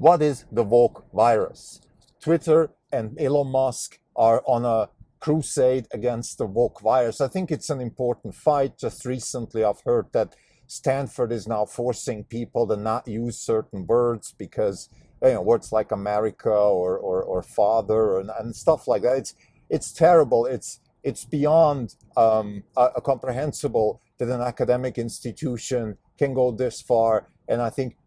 What is the woke virus? Twitter and Elon Musk are on a crusade against the woke virus. I think it's an important fight. Just recently, I've heard that Stanford is now forcing people to not use certain words because, words like America or father and stuff like that. It's terrible. It's beyond comprehensible that an academic institution can go this far. And I think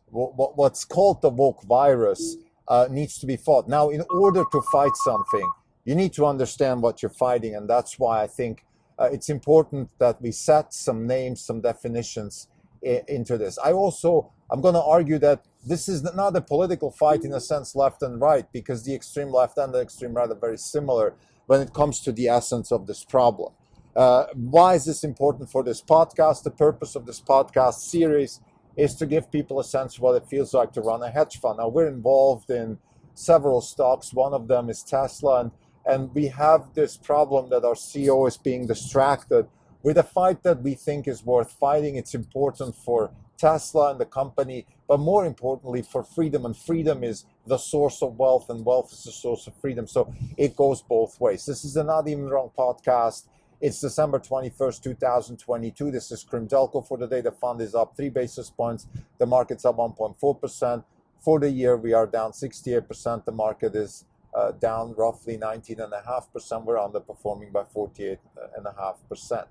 what's called the woke virus needs to be fought. Now, in order to fight something, you need to understand what you're fighting. And that's why I think it's important that we set some names, some definitions into this. I'm going to argue that this is not a political fight in a sense, left and right, because the extreme left and the extreme right are very similar when it comes to the essence of this problem. Why is this important for this podcast? The purpose of this podcast series is to give people a sense of what it feels like to run a hedge fund. Now, we're involved in several stocks. One of them is Tesla, and we have this problem that our CEO is being distracted with a fight that we think is worth fighting. It's important for Tesla and the company, but more importantly for freedom. And freedom is the source of wealth, and wealth is the source of freedom. So it goes both ways. This is the Not Even Wrong podcast. It's December 21st, 2022. This is Krimdelko for the day. The fund is up 3 basis points. The market's up 1.4%. For the year, we are down 68%. The market is down roughly 19.5%. We're underperforming by 48.5%.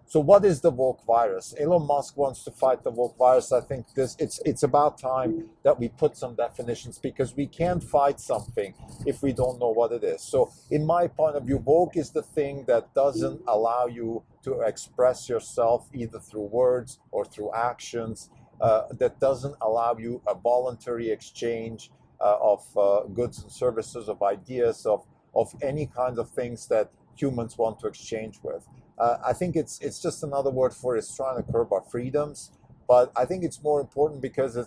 So what is the woke virus? Elon Musk wants to fight the woke virus. I think it's about time that we put some definitions, because we can't fight something if we don't know what it is. So in my point of view, woke is the thing that doesn't allow you to express yourself either through words or through actions, that doesn't allow you a voluntary exchange of goods and services, of ideas, of any kind of things that humans want to exchange with. I think it's just another word for it's trying to curb our freedoms, but I think it's more important because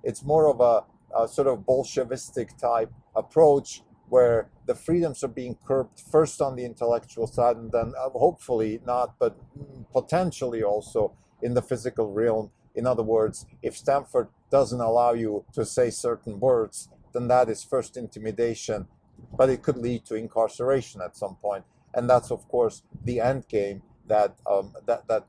it's more of a sort of Bolshevistic type approach where the freedoms are being curbed first on the intellectual side, and then hopefully not, but potentially also in the physical realm. In other words, if Stanford doesn't allow you to say certain words, then that is first intimidation, but it could lead to incarceration at some point. And that's, of course, the end game that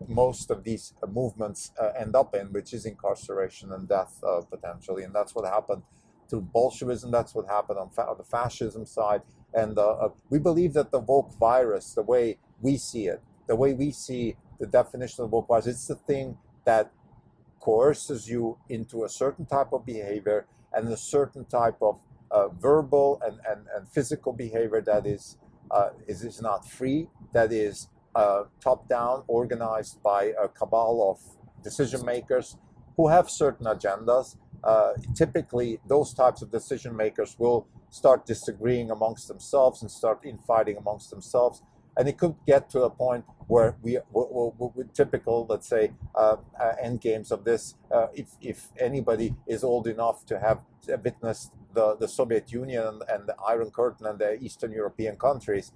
most of these movements end up in, which is incarceration and death potentially. And that's what happened to Bolshevism. That's what happened on the fascism side. And we believe that the woke virus, the way we see it, the way we see the definition of the woke virus, it's the thing that coerces you into a certain type of behavior and a certain type of verbal and physical behavior that is not free, that is top-down, organized by a cabal of decision makers who have certain agendas. Typically, those types of decision makers will start disagreeing amongst themselves and start infighting amongst themselves. And it could get to a point where with typical, let's say, end games of this, if anybody is old enough to have witnessed the Soviet Union and the Iron Curtain and the Eastern European countries,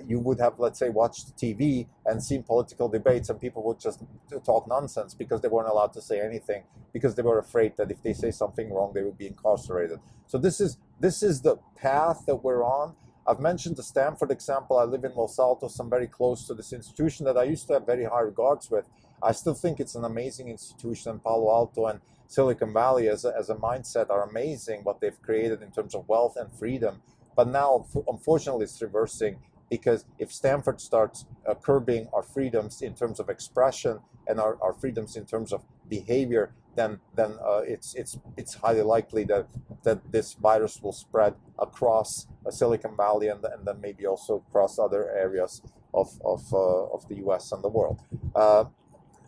you would have, let's say, watched TV and seen political debates, and people would just talk nonsense because they weren't allowed to say anything, because they were afraid that if they say something wrong, they would be incarcerated. So this is the path that we're on. I've mentioned the Stanford example. I live in Los Altos. I'm very close to this institution that I used to have very high regards with. I still think it's an amazing institution. Palo Alto and Silicon Valley as a mindset are amazing, what they've created in terms of wealth and freedom. But now, unfortunately, it's reversing, because if Stanford starts curbing our freedoms in terms of expression and our freedoms in terms of behavior, then it's highly likely that this virus will spread across Silicon Valley and then maybe also across other areas of the U.S. and the world.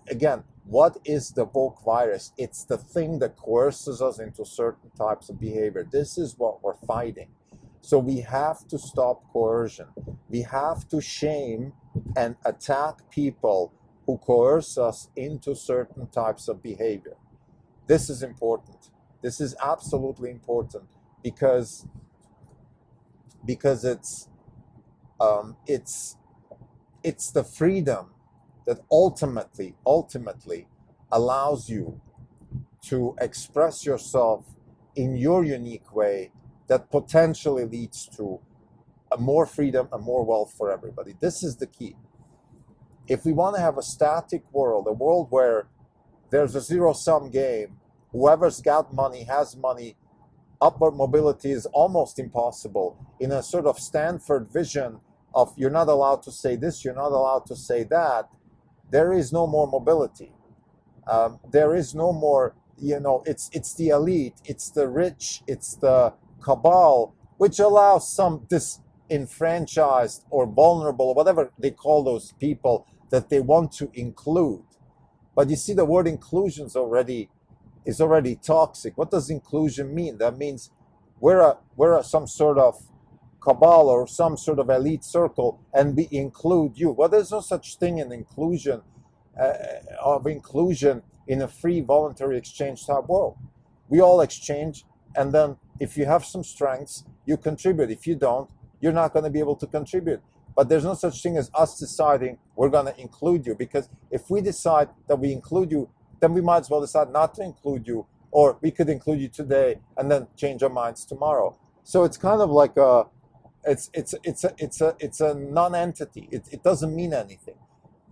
Again, what is the woke virus? It's the thing that coerces us into certain types of behavior. This is what we're fighting. So we have to stop coercion. We have to shame and attack people who coerce us into certain types of behavior. This is important. This is absolutely important because it's the freedom that ultimately allows you to express yourself in your unique way that potentially leads to more freedom and more wealth for everybody. This is the key. If we want to have a static world, a world where there's a zero-sum game, whoever's got money has money, upward mobility is almost impossible, in a sort of Stanford vision of you're not allowed to say this, you're not allowed to say that, there is no more mobility. There is no more, it's the elite, it's the rich, it's the cabal, which allows some disenfranchised or vulnerable, or whatever they call those people that they want to include. But you see, the word inclusion is already toxic. What does inclusion mean? That means we're some sort of cabal or some sort of elite circle, and we include you. Well, there's no such thing in inclusion in a free voluntary exchange type world. We all exchange, and then if you have some strengths, you contribute. If you don't, you're not going to be able to contribute. But there's no such thing as us deciding we're going to include you, because if we decide that we include you, then we might as well decide not to include you, or we could include you today and then change our minds tomorrow. So it's kind of like it's a non-entity. It doesn't mean anything.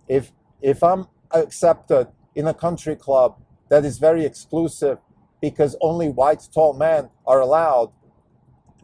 If I'm accepted in a country club that is very exclusive because only white tall men are allowed,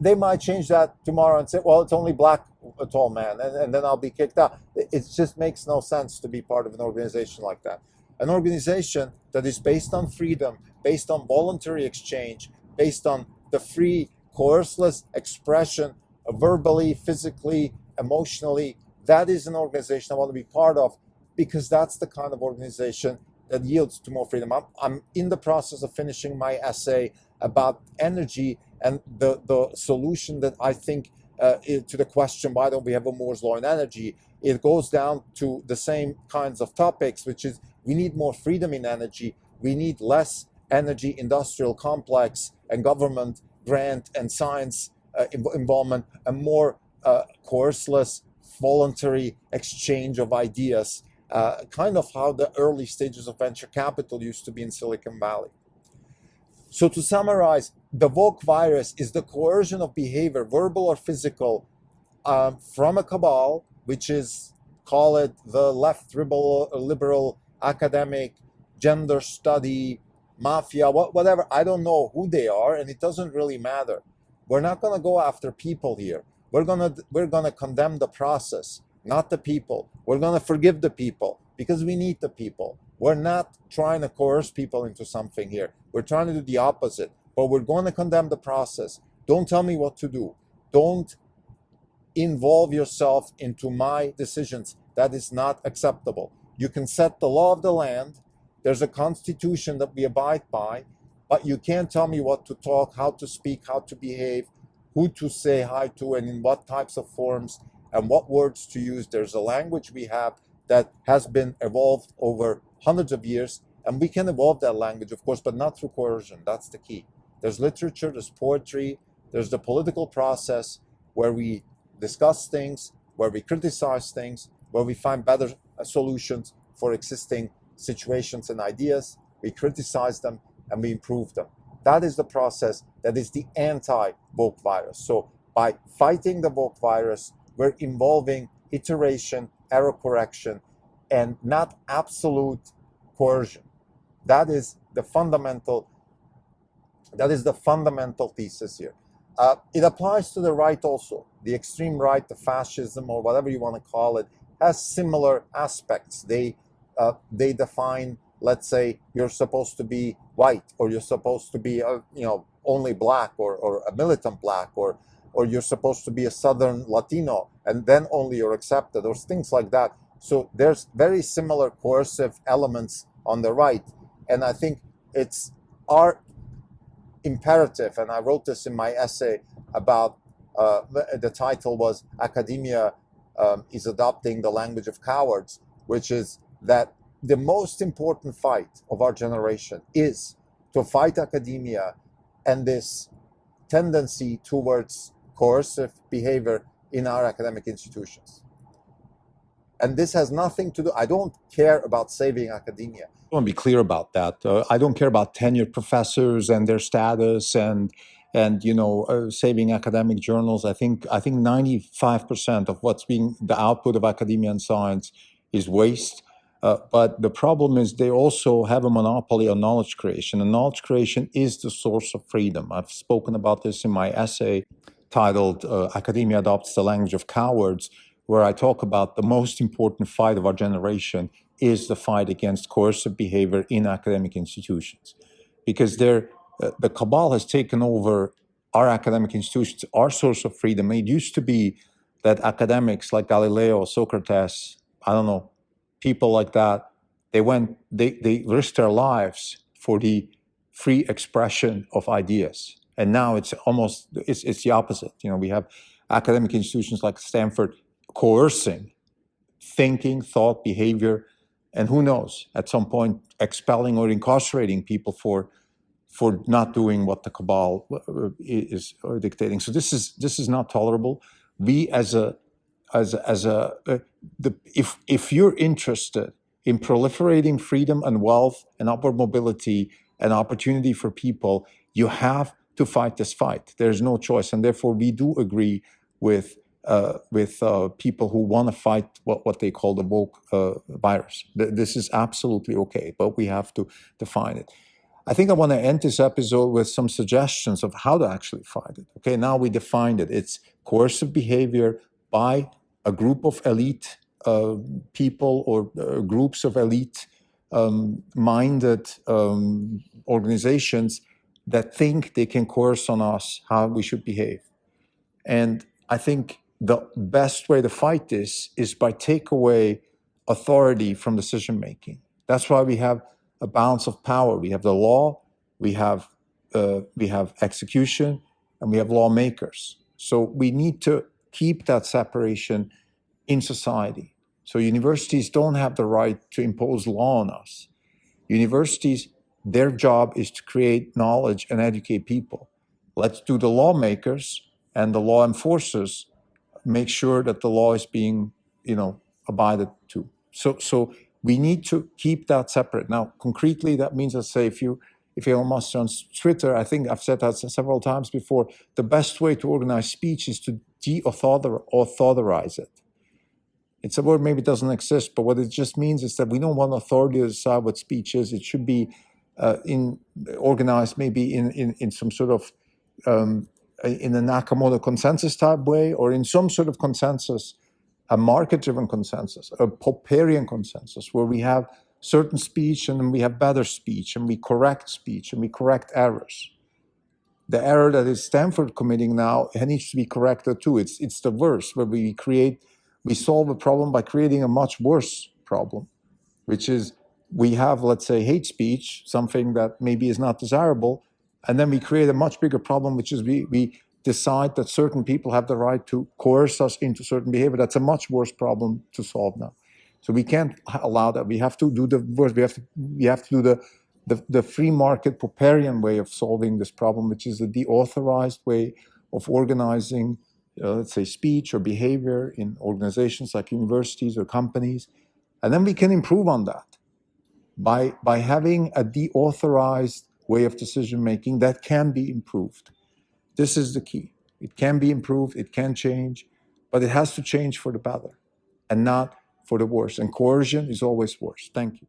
they might change that tomorrow and say, well, it's only black tall man, and then I'll be kicked out. It just makes no sense to be part of an organization like that. An organization that is based on freedom, based on voluntary exchange, based on the free, coerceless expression, verbally, physically, emotionally, that is an organization I want to be part of, because that's the kind of organization that yields to more freedom. I'm in the process of finishing my essay about energy and the solution that I think to the question, why don't we have a Moore's law in energy? It goes down to the same kinds of topics, which is we need more freedom in energy. We need less energy industrial complex and government grant and science involvement, and more coerceless, voluntary exchange of ideas, kind of how the early stages of venture capital used to be in Silicon Valley. So to summarize, the woke virus is the coercion of behavior, verbal or physical, from a cabal, which is, call it the left liberal academic, gender study, mafia, whatever. I don't know who they are, and it doesn't really matter. We're not going to go after people here. We're gonna condemn the process, not the people. We're going to forgive the people because we need the people. We're not trying to coerce people into something here. We're trying to do the opposite, but we're going to condemn the process. Don't tell me what to do. Don't involve yourself into my decisions. That is not acceptable. You can set the law of the land. There's a constitution that we abide by, but you can't tell me what to talk, how to speak, how to behave, who to say hi to, and in what types of forms, and what words to use. There's a language we have that has been evolved over hundreds of years, and we can evolve that language, of course, but not through coercion. That's the key. There's literature, there's poetry, there's the political process where we discuss things, where we criticize things, where we find better solutions for existing situations and ideas. We criticize them and we improve them. That is the process that is the anti-woke virus. So by fighting the woke virus, we're involving iteration, error correction, and not absolute coercion. That is the fundamental thesis here. It applies to the right also. The extreme right, the fascism, or whatever you want to call it, has similar aspects. They define, let's say, you're supposed to be white, or you're supposed to be only black, or a militant black, or you're supposed to be a Southern Latino, and then only you're accepted, or things like that. So there's very similar coercive elements on the right, and I think it's our imperative, and I wrote this in my essay about, the title was Academia is Adopting the Language of Cowards, which is that the most important fight of our generation is to fight academia and this tendency towards coercive behavior in our academic institutions. And this has nothing to do, I don't care about saving academia. I want to be clear about that. I don't care about tenured professors and their status and saving academic journals. I think 95% of what's being the output of academia and science is waste. But the problem is they also have a monopoly on knowledge creation, and knowledge creation is the source of freedom. I've spoken about this in my essay titled Academia Adopts the Language of Cowards, where I talk about the most important fight of our generation is the fight against coercive behavior in academic institutions. Because the cabal has taken over our academic institutions, our source of freedom. It used to be that academics like Galileo, Socrates, I don't know, people like that, they risked their lives for the free expression of ideas. And now it's the opposite. We have academic institutions like Stanford coercing thinking, thought, behavior, and who knows, at some point expelling or incarcerating people for not doing what the cabal is dictating. So this is not tolerable. We if you're interested in proliferating freedom and wealth and upward mobility and opportunity for people, you have to fight this fight. There's no choice, and therefore we do agree with people who want to fight what they call the woke virus. This is absolutely okay, but we have to define it. I think I want to end this episode with some suggestions of how to actually fight it. Okay, now we defined it. It's coercive behavior by a group of elite people or groups of elite minded organizations that think they can coerce on us how we should behave. And I think the best way to fight this is by take away authority from decision making. That's why we have a balance of power. We have the law, we have execution, and we have lawmakers. So we need to keep that separation in society. So universities don't have the right to impose law on us. Universities, their job is to create knowledge and educate people. Let's do the lawmakers and the law enforcers make sure that the law is being, abided to. So we need to keep that separate. Now, concretely, that means, let's say, if Elon Musk on Twitter, I think I've said that several times before, the best way to organize speech is to de-authorize it. It's a word maybe doesn't exist, but what it just means is that we don't want authority to decide what speech is. It should be organized maybe in some sort of in a Nakamoto consensus type way, or in some sort of consensus, a market-driven consensus, a Popperian consensus, where we have certain speech and then we have better speech and we correct errors. The error that is Stanford committing now needs to be corrected too. It's the worst, where we solve a problem by creating a much worse problem, which is we have, let's say, hate speech, something that maybe is not desirable, and then we create a much bigger problem, which is we decide that certain people have the right to coerce us into certain behavior. That's a much worse problem to solve now. So we can't allow that. We have to do the worst. We have to do the free market Popperian way of solving this problem, which is the deauthorized way of organizing, let's say, speech or behavior in organizations like universities or companies. And then we can improve on that by having a deauthorized way of decision making that can be improved. This is the key. It can be improved, it can change, but it has to change for the better and not for the worse. And coercion is always worse. Thank you.